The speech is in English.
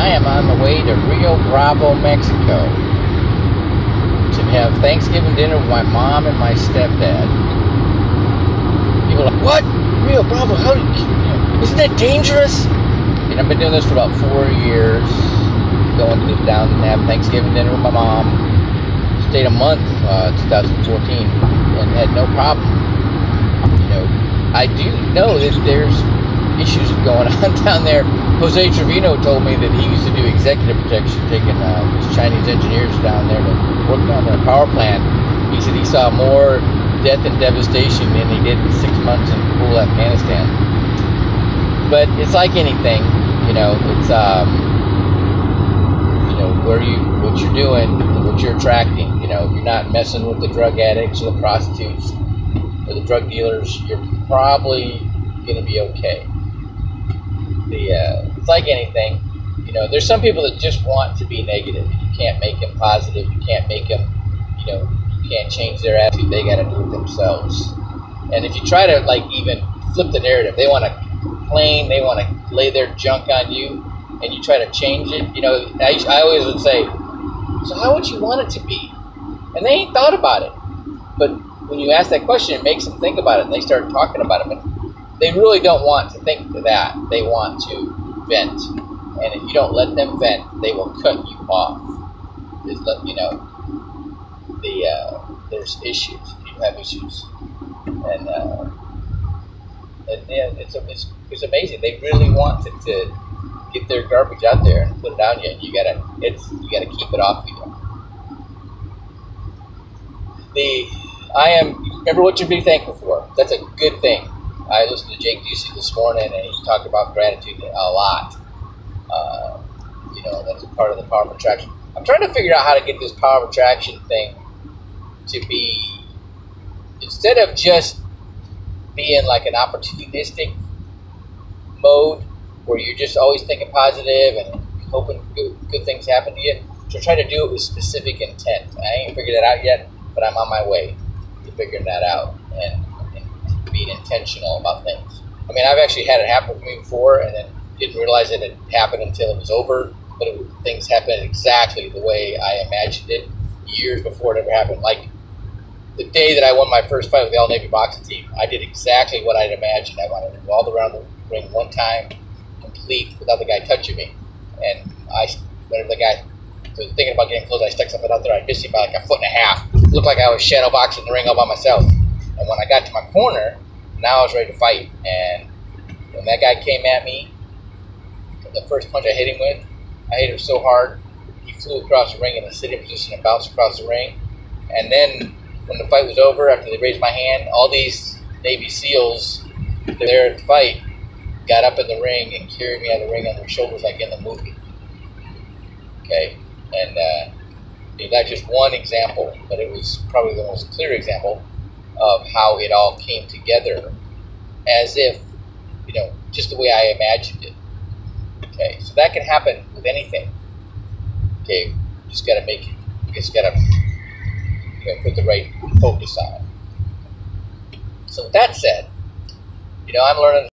I am on the way to Rio Bravo, Mexico to have Thanksgiving dinner with my mom and my stepdad. People are like, what? Rio Bravo? How do you, isn't that dangerous? And I've been doing this for about 4 years, going down and have Thanksgiving dinner with my mom. Stayed a month, 2014, and had no problem. You know, I do know that there's issues going on down there. Jose Trevino told me that he used to do executive protection, taking these Chinese engineers down there to work on their power plant. He said he saw more death and devastation than he did in 6 months in Kabul, Afghanistan. But it's like anything, you know, it's you know, what you're doing, what you're attracting. You know, if you're not messing with the drug addicts or the prostitutes or the drug dealers, you're probably gonna be okay. It's like anything, you know, there's some people that just want to be negative. You can't make them positive. You can't make them, you know, you can't change their attitude. They got to do it themselves. And if you try to, like, even flip the narrative, they want to complain, they want to lay their junk on you, and you try to change it. You know, I always would say, so how would you want it to be? And they ain't thought about it. But when you ask that question, it makes them think about it, and they start talking about it. But they really don't want to think that. They want to vent. And if you don't let them vent, they will cut you off. Just let you know, there's issues. People have issues. And yeah, it's amazing. They really want to get their garbage out there and put it on you. And you gotta keep it off you. Remember what you're being thankful for. That's a good thing. I listened to Jake Ducey this morning, and he talked about gratitude a lot. You know, that's a part of the power of attraction. I'm trying to figure out how to get this power of attraction thing to be, instead of just being like an opportunistic mode where you're just always thinking positive and hoping good things happen to you, to try to do it with specific intent. I ain't figured that out yet, but I'm on my way to figuring that out and being intentional about things. I mean, I've actually had it happen with me before and then didn't realize it had happened until it was over, but things happened exactly the way I imagined it years before it ever happened. Like the day that I won my first fight with the All Navy boxing team, I did exactly what I'd imagined. I wanted to go all around the ring one time, complete, without the guy touching me. And whenever the guy was thinking about getting close, I stuck something out there, I missed him by like a foot and a half. It looked like I was shadow boxing the ring all by myself. And when I got to my corner, now I was ready to fight. And when that guy came at me, the first punch I hit him with, I hit him so hard, he flew across the ring in a sitting position and bounced across the ring. And then when the fight was over, after they raised my hand, all these Navy SEALs that were there at the fight got up in the ring and carried me out of the ring on their shoulders like in the movie. Okay? And that's just one example, but it was probably the most clear example of how it all came together as if, you know, just the way I imagined it. Okay, so that can happen with anything. Okay, you just gotta put the right focus on it. So with that said, you know, I'm learning